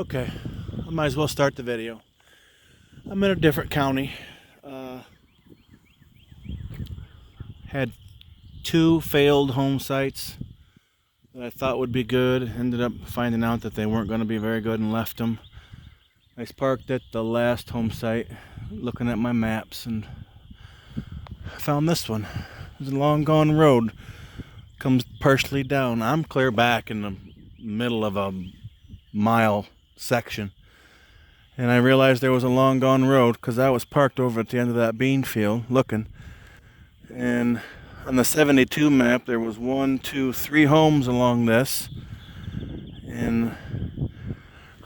Okay, I might as well start the video. I'm in a different county. Had two failed home sites that I thought would be good. Ended up finding out that they weren't going to be very good and left them. I parked at the last home site looking at my maps and found this one. It's a long gone road. Comes partially down. I'm clear back in the middle of a mile section. And I realized there was a long gone road because I was parked over at the end of that bean field looking. And on the 72 map, there was 1, 2, 3 homes along this. And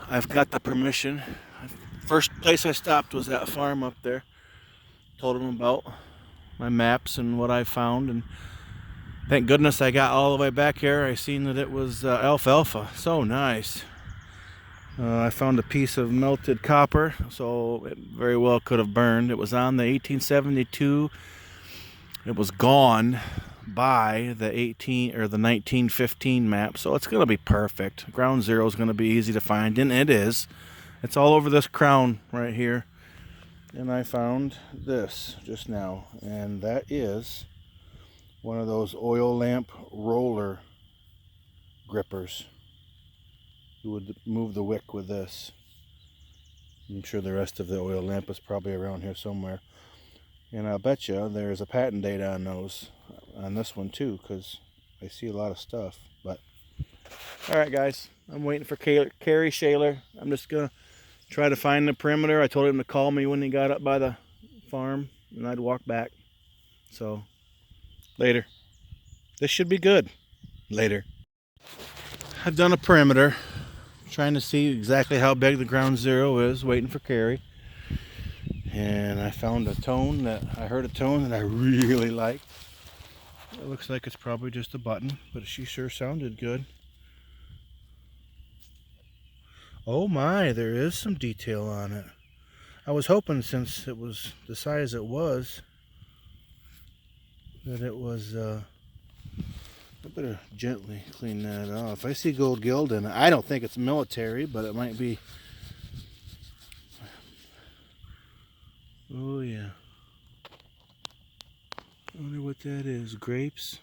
I've got the permission. First place I stopped was that farm up there. Told them about my maps and what I found. And thank goodness I got all the way back here. I seen that it was alfalfa. So nice. I found a piece of melted copper, so it very well could have burned. It was on the 1872. It was gone by the 1915 map, so it's going to be perfect. Ground zero is going to be easy to find, and it is. It's all over this crown right here. And I found this just now, and that is one of those oil lamp roller grippers. You would move the wick with this. I'm sure the rest of the oil lamp is probably around here somewhere. And I'll bet you there's a patent date on those, on this one too, because I see a lot of stuff. But alright guys, I'm waiting for Carrie Shaler. I'm just going to try to find the perimeter. I told him to call me when he got up by the farm, and I'd walk back. So, later. This should be good. Later. I've done a perimeter. Trying to see exactly how big the ground zero is, waiting for Carrie. And I found a tone that I heard a tone that I really liked. It looks like it's probably just a button, but she sure sounded good. Oh my, there is some detail on it. I was hoping, since it was the size it was, that it was I better gently clean that off. I see gold gild in it. I don't think it's military, but it might be. Oh yeah. I wonder what that is. Grapes?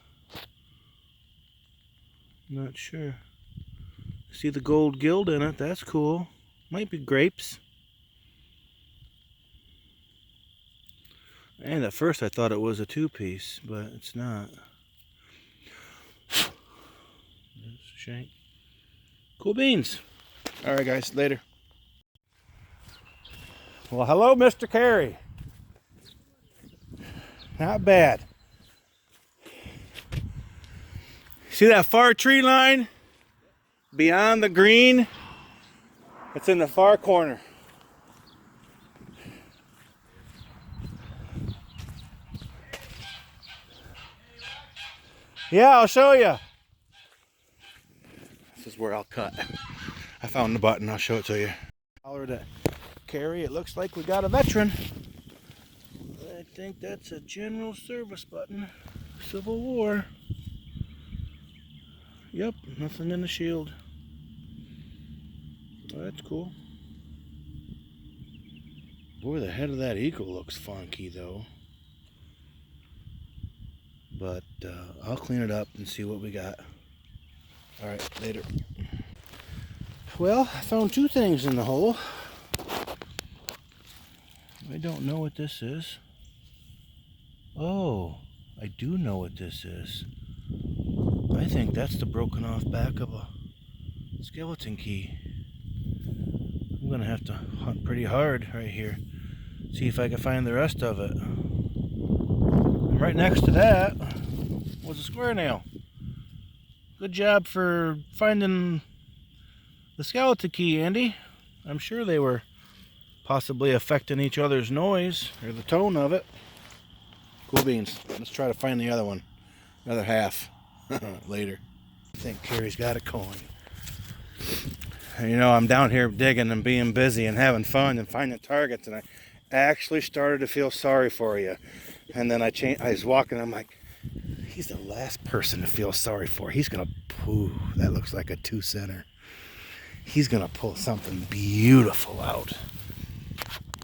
Not sure. See the gold gild in it. That's cool. Might be grapes. And at first I thought it was a two-piece, but it's not. Shank. Cool beans. Alright guys, later. Well, hello Mr. Carey. Not bad. See that far tree line? Beyond the green? It's in the far corner. Yeah, I'll show you. This is where I'll cut. I found the button. I'll show it to you. Hollered at Carrie. It looks like we got a veteran. I think that's a general service button. Civil War. Yep, nothing in the shield. Oh, that's cool. Boy, the head of that eagle looks funky though. But I'll clean it up and see what we got. Alright, later. Well, I found two things in the hole. I don't know what this is. Oh, I do know what this is. I think that's the broken off back of a skeleton key. I'm gonna have to hunt pretty hard right here. See if I can find the rest of it. And right next to that was a square nail. Good job for finding the skeleton key, Andy. I'm sure they were possibly affecting each other's noise, or the tone of it. Cool beans. Let's try to find the other one. Another half. Later. I think Carrie's got a coin. You know, I'm down here digging and being busy and having fun and finding targets, and I actually started to feel sorry for you. And then I was walking, I'm like, he's the last person to feel sorry for. He's gonna poo. That looks like a 2-center. He's gonna pull something beautiful out.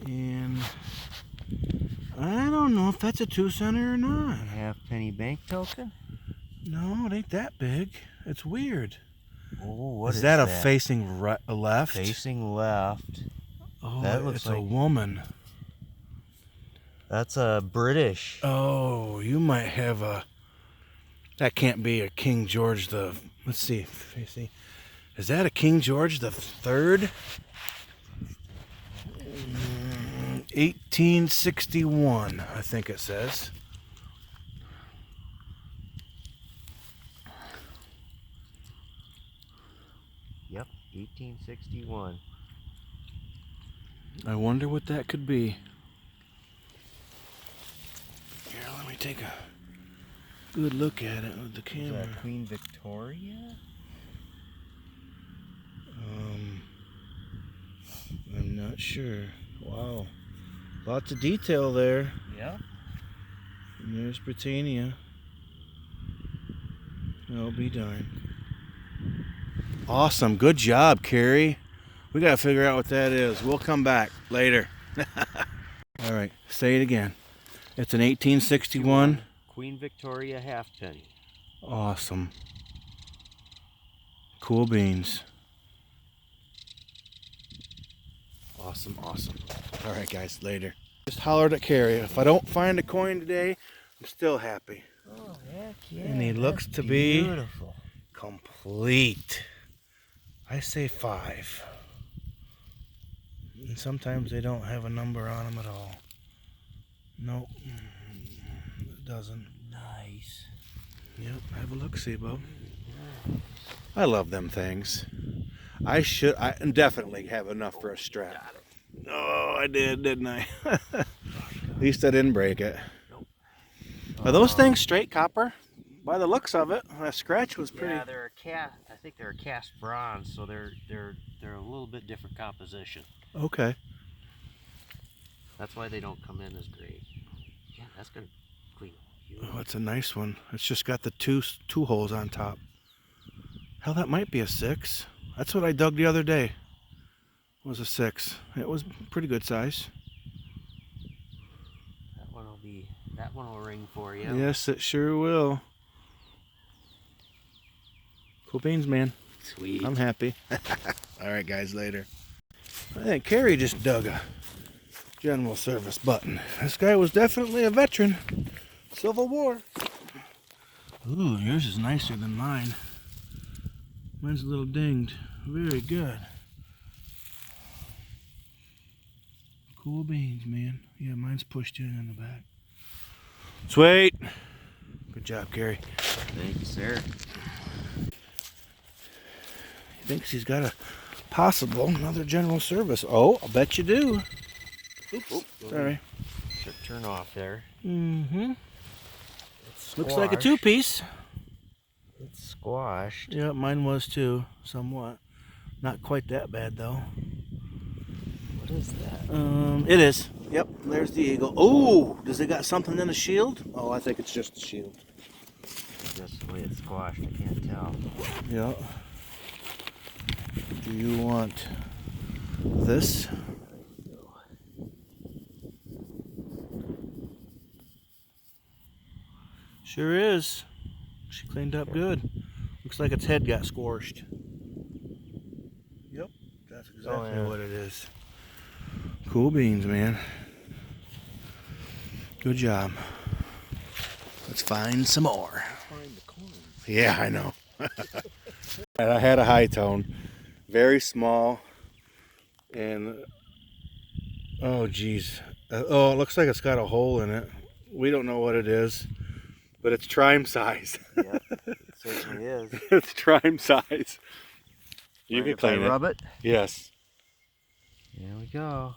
And I don't know if that's a 2-center or not. Half-penny bank token? No, it ain't that big. It's weird. Oh, what is that? A facing left? Facing left. Oh, that looks it's like a woman. That's a British. Oh, you might have a... That can't be a King George the... Let's see. Is that a King George the Third? 1861, I think it says. Yep, 1861. I wonder what that could be. Here, let me take a good look at it with the camera. Is that Queen Victoria? I'm not sure. Wow. Lots of detail there. Yeah. And there's Britannia. I'll be darned. Awesome. Good job, Carrie. We got to figure out what that is. We'll come back later. All right. Say it again. It's an 1861. Queen Victoria halfpenny. Awesome. Cool beans. Awesome. All right, guys. Later. Just hollered at Carrie. If I don't find a coin today, I'm still happy. Oh, heck yeah. And he looks to be beautiful. Complete. I say 5. And sometimes they don't have a number on them at all. Nope. It doesn't. Nice. Yep, have a look, see, Bub. I love them things. I definitely have enough for a strap. Oh, I did, didn't I? At least I didn't break it. Nope. Are those things straight copper? By the looks of it, that scratch was pretty. Yeah, they're a cast. I think they're a cast bronze, so they're a little bit different composition. Okay. That's why they don't come in as great. Yeah, that's gonna clean. Oh, it's a nice one. It's just got the two holes on top. Hell, that might be a 6. That's what I dug the other day. It was a 6. It was pretty good size. That one will ring for you. Yes, it sure will. Cool beans, man. Sweet. I'm happy. All right, guys, later. I think Carrie just dug a general service button. This guy was definitely a veteran. Civil War. Ooh, yours is nicer than mine. Mine's a little dinged. Very good. Cool beans, man. Yeah, mine's pushed in the back. Sweet. Good job, Carrie. Thank you, sir. He thinks he's got a possible another general service. Oh, I'll bet you do. Oops. Sorry. Should turn off there. Mm-hmm. Looks like a 2-piece. It's squashed. Yeah, mine was too, somewhat. Not quite that bad though. What is that? It is. Yep, there's the eagle. Oh, does it got something in the shield? Oh, I think it's just the shield. Just the way it's squashed, I can't tell. Yeah. Do you want this? Sure is. She cleaned up good. Looks like its head got squashed. Yep, that's exactly what it is. Cool beans, man. Good job. Let's find some more. Find the coins. Yeah, I know. I had a high tone, very small, and oh geez, oh, it looks like it's got a hole in it. We don't know what it is, but it's trime size. Yep, it certainly is. It's trime size. You can clean it. Rub it. Yes. Here we go.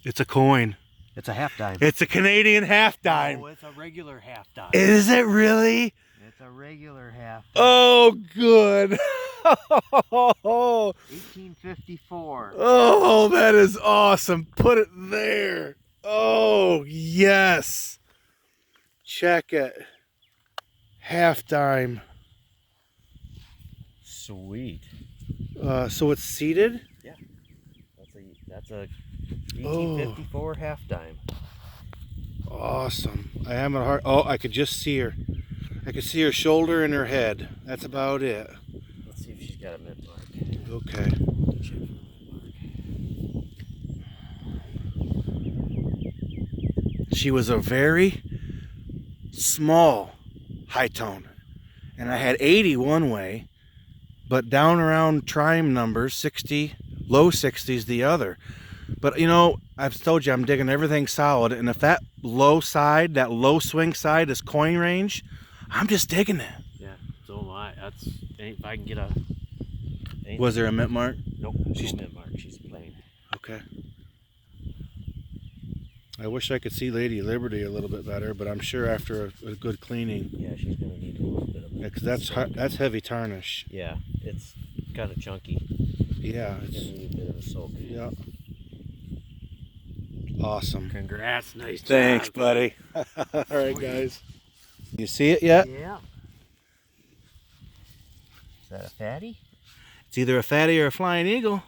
It's a coin. It's a half dime. It's a Canadian half dime. Oh, it's a regular half dime. Is it really? It's a regular half dime. Oh, good. 1854. Oh, that is awesome. Put it there. Oh, yes. Check it. half dime. Sweet. So it's seated? Yeah. That's a 1854 half dime. Awesome. I have a hard. Oh, I could just see her. I could see her shoulder and her head. That's about it. Let's see if she's got a mint mark. Okay. Check for mint mark. She was a very small high tone. And I had 80 one way, but down around trime numbers, 60, low 60s the other. But you know, I've told you I'm digging everything solid, and if that low side, that low swing side is coin range, I'm just digging it. Yeah, so am I. That's if I can get a. Was there a mint mark? Nope, She's no mint mark. She's plain. okay. I wish I could see Lady Liberty a little bit better, but I'm sure after a good cleaning. Yeah, she's gonna need a little bit of. Yeah, 'cause that's heavy tarnish. Yeah, it's kind of chunky. Yeah. It's gonna need a bit of a soak. Yeah. Awesome. Congrats, nice job. Thanks, buddy. All right, guys. You see it yet? Yeah. Is that a fatty? It's either a fatty or a flying eagle.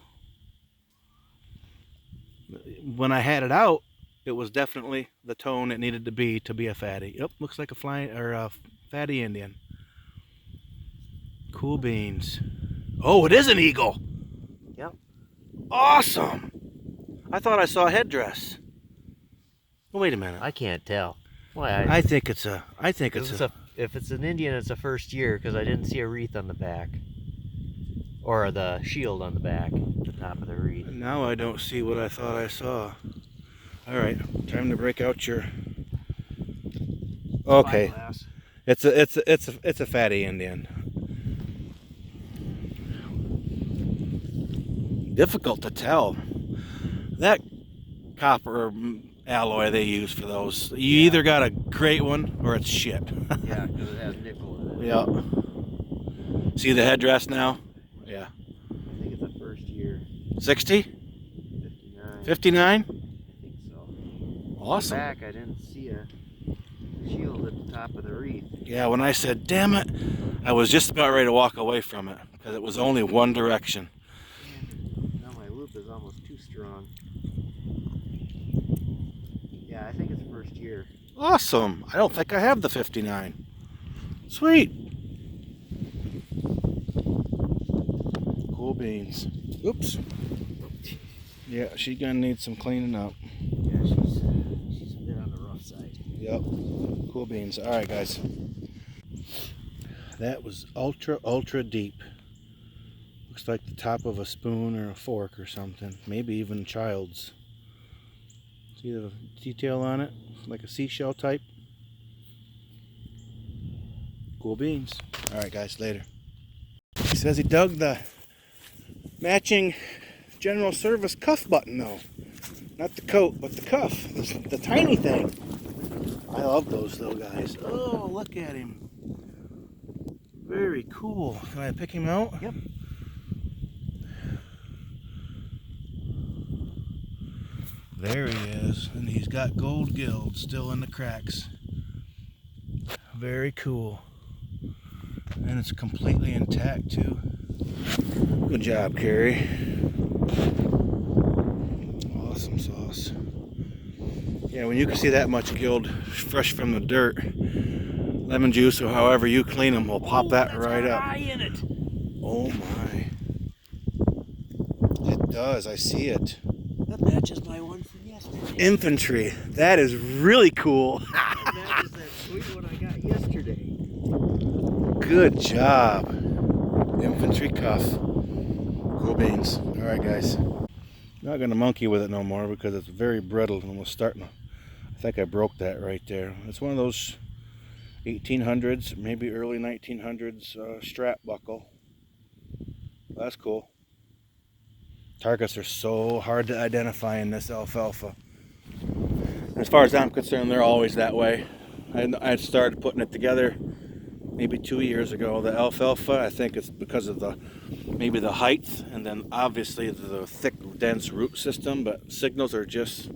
When I had it out, it was definitely the tone it needed to be a fatty. Yep, looks like a flying or a fatty Indian. Cool beans. Oh, it is an eagle. Yep. Awesome. I thought I saw a headdress. Well, wait a minute. I can't tell. Why? I think it's a. If it's an Indian, it's a first year because I didn't see a wreath on the back, or the shield on the back, the top of the wreath. Now I don't see what I thought I saw. All right, time to break out your. Okay, Spyglass. it's a fatty Indian. Difficult to tell. That copper alloy they use for those, you either got a great one or it's shit. Yeah, because it has nickel in it. Yeah. See the headdress now? Yeah. I think it's a first year. 60? 59. 59? I think so. Awesome. Back, I didn't see a shield at the top of the wreath. Yeah, when I said, damn it, I was just about ready to walk away from it because it was only one direction. Now my loop is almost too strong. Yeah, I think it's first year. Awesome. I don't think I have the 59. Sweet. Cool beans. Oops. Yeah, she's gonna need some cleaning up. Yeah, she's a bit on the rough side. Yep. Cool beans. All right, guys. That was ultra deep. Looks like the top of a spoon or a fork or something. Maybe even child's. See the detail on it? Like a seashell type. Cool beans. All right, guys, later. He says he dug the matching general service cuff button though. Not the coat, but the cuff. The tiny thing. I love those little guys. Oh, look at him. Very cool. Can I pick him out? Yep. There he is. And he's got gold gills still in the cracks. Very cool. And it's completely intact too. Good job, Carrie. Awesome sauce. Yeah, when you can see that much gild fresh from the dirt, lemon juice or however you clean them will pop that right up. Eye in it. Oh my. It does, I see it. That matches my one from yesterday. Infantry. That is really cool. That matches that sweet one I got yesterday. Good job. Infantry cuff. Cool beans. Alright guys. Not gonna monkey with it no more because it's very brittle and we're starting to, I think I broke that right there. It's one of those 1800s, maybe early 1900s strap buckle. That's cool. Targets are so hard to identify in this alfalfa. As far as I'm concerned, they're always that way. I started putting it together maybe 2 years ago. The alfalfa, I think it's because of maybe the height and then obviously the thick, dense root system, but signals are just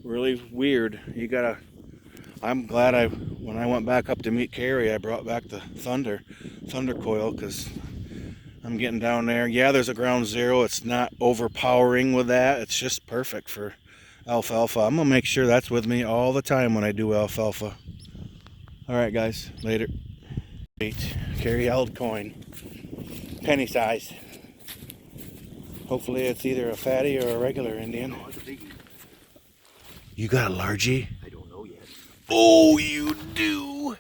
really weird. You gotta I'm glad when I went back up to meet Carrie, I brought back the thunder coil, because I'm getting down there. Yeah, there's a ground zero. It's not overpowering with that. It's just perfect for alfalfa. I'm gonna make sure that's with me all the time when I do alfalfa. All right, guys, later. Carrie held coin, penny size. Hopefully it's either a fatty or a regular Indian. No, it's a biggie. You got a largie? I don't know yet. Oh, you do?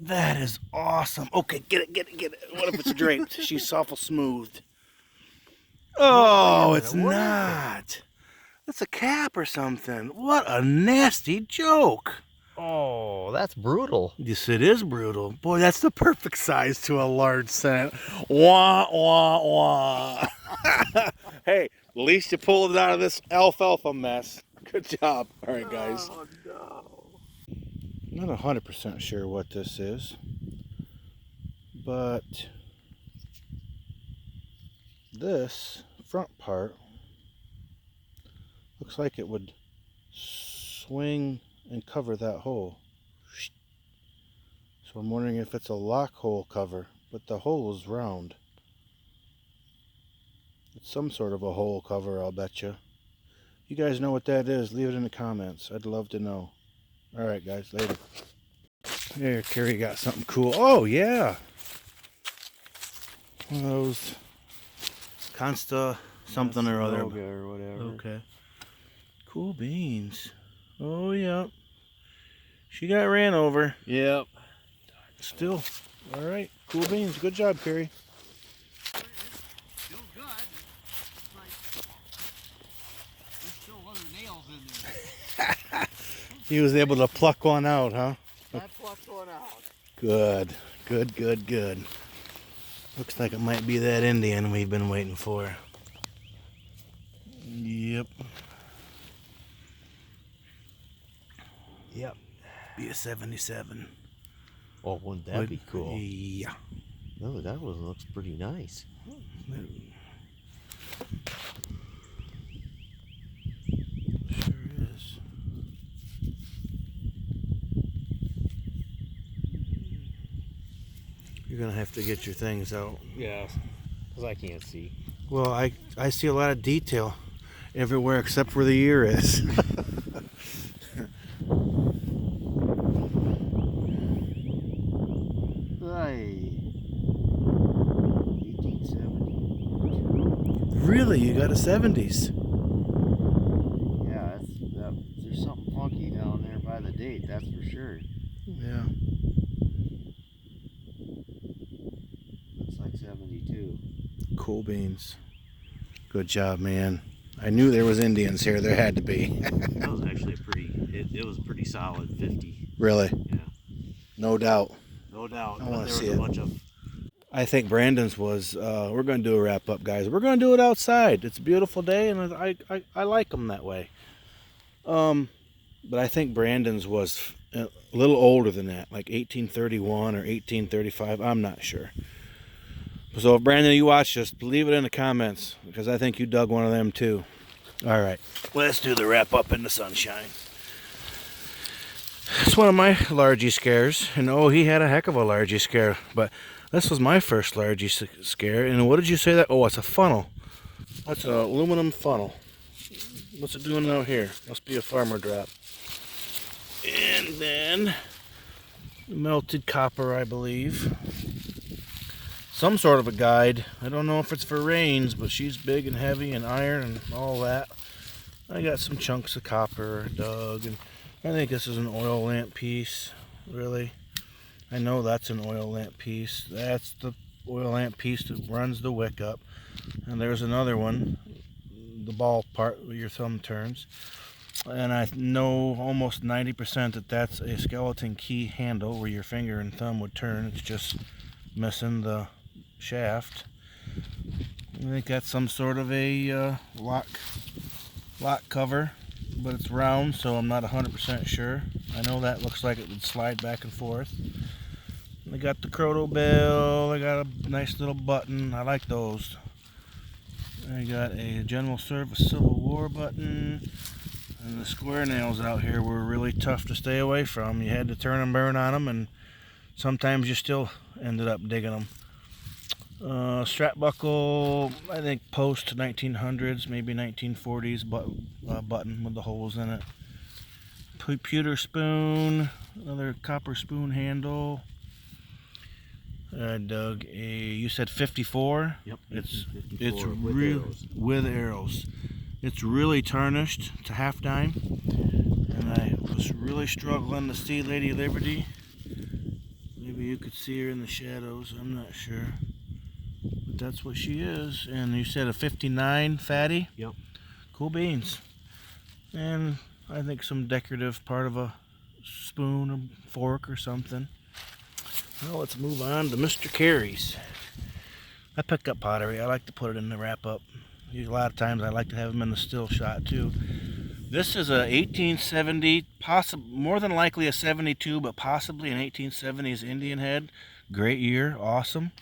That is awesome. Okay, get it. What if it's draped? She's awful smooth. Oh, it's not. That's a cap or something. What a nasty joke. Oh, that's brutal. Yes, it is brutal. Boy, that's the perfect size to a large scent. Wah, wah, wah. Hey, at least you pulled it out of this alfalfa mess. Good job. All right, guys. Oh, no. Not 100% sure what this is, but this front part looks like it would swing and cover that hole. So I'm wondering if it's a lock hole cover, but the hole is round. It's some sort of a hole cover, I'll bet you. You guys know what that is, leave it in the comments. I'd love to know. Alright guys, later. There, Carrie got something cool. Oh yeah! One of those Consta something or other. Or whatever. Okay. Cool beans. Oh yeah. She got ran over. Yep. Still. Alright. Cool beans. Good job, Carrie. Still good. It's like there's still other nails in there. He was able to pluck one out, huh? I plucked one out. Good. Good. Looks like it might be that Indian we've been waiting for. Yep. Be a 77. Oh, wouldn't that be cool? Yeah. No, that one looks pretty nice. Sure is. You're gonna have to get your things out. Yeah, because I can't see. Well, I see a lot of detail everywhere except where the ear is. Hey. 1870. Really? You got a 70s? Yeah, there's something funky down there by the date, that's for sure. Yeah. Looks like 72. Cool beans. Good job, man. I knew there was Indians here. There had to be. That was actually it was a pretty solid 50. Really? Yeah. No doubt. No doubt. I But wanna there see was it. a bunch of I think Brandon's was, we're going to do a wrap up, guys. We're going to do it outside. It's a beautiful day, and I like them that way. But I think Brandon's was a little older than that, like 1831 or 1835. I'm not sure. So if Brandon, you watch this, leave it in the comments, because I think you dug one of them too. All right, let's do the wrap up in the sunshine. It's one of my largie scares, and oh, he had a heck of a largie scare, but this was my first largie scare. And what did you say that? Oh, it's a funnel. That's an aluminum funnel. What's it doing out here? Must be a farmer drop. And then melted copper, I believe. Some sort of a guide. I don't know if it's for reins, but she's big and heavy and iron and all that. I got some chunks of copper dug, and I think this is an oil lamp piece. Really, I know that's an oil lamp piece. That's the oil lamp piece that runs the wick up. And there's another one, the ball part where your thumb turns. And I know almost 90% that that's a skeleton key handle where your finger and thumb would turn. It's just missing the shaft. I think that's some sort of a lock cover, but it's round, so I'm not 100% sure. I know that looks like it would slide back and forth. I got the Croto bell. I got a nice little button. I like those. I got a General Service Civil War button. And the square nails out here were really tough to stay away from. You had to turn and burn on them, and sometimes you still ended up digging them. Strap buckle, I think post 1900s, maybe 1940s button with the holes in it. Pewter spoon, another copper spoon handle. I dug a, you said 54? Yep. It's 54 with arrows. It's really tarnished. It's a half dime. And I was really struggling to see Lady Liberty. Maybe you could see her in the shadows, I'm not sure. But that's what she is. And you said a 59 fatty? Yep. Cool beans. And I think some decorative part of a spoon or fork or something. Well, let's move on to Mr. Carey's. I picked up pottery. I like to put it in the wrap up. A lot of times I like to have them in the still shot too. This is a 1870, more than likely a 72, but possibly an 1870s Indian head. Great year, awesome.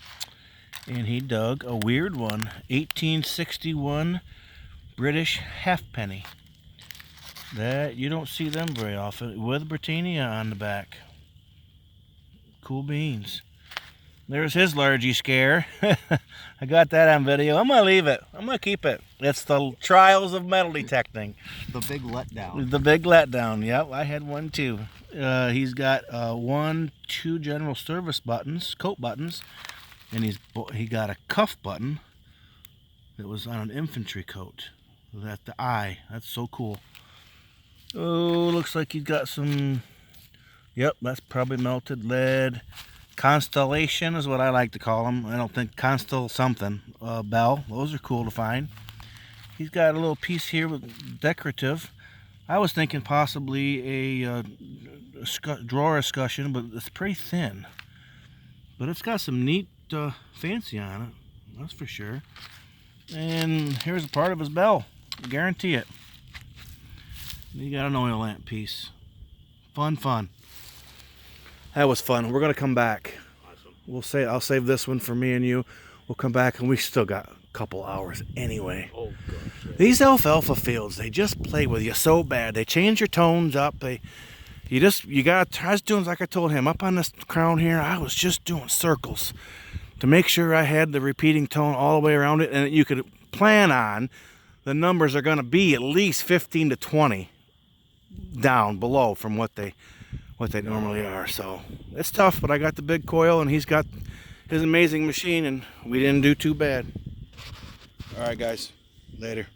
And he dug a weird one, 1861 British halfpenny. That you don't see them very often, with Britannia on the back. Cool beans. There's his largy scare. I got that on video. I'm gonna leave it. I'm gonna keep it. It's the trials of metal detecting. The big letdown. The big letdown. Yep, I had one too. He's got 2 general service buttons, coat buttons, and he got a cuff button that was on an infantry coat. That's the eye. That's so cool. Oh, looks like he's got some. Yep, that's probably melted lead. Constellation is what I like to call them. I don't think Constel something. Bell. Those are cool to find. He's got a little piece here with decorative. I was thinking possibly a drawer escutcheon, but it's pretty thin. But it's got some neat fancy on it. That's for sure. And here's a part of his bell. Guarantee it. You got an oil lamp piece. Fun. That was fun. We're gonna come back. Awesome. I'll save this one for me and you. We'll come back, and we still got a couple hours anyway. Oh gosh. These alfalfa fields, they just play with you so bad. They change your tones up. I was doing like I told him up on this crown here. I was just doing circles to make sure I had the repeating tone all the way around it, and you could plan on the numbers are going to be at least 15 to 20 down below from what they normally are. So it's tough, but I got the big coil and he's got his amazing machine, and we didn't do too bad. All right, guys, later.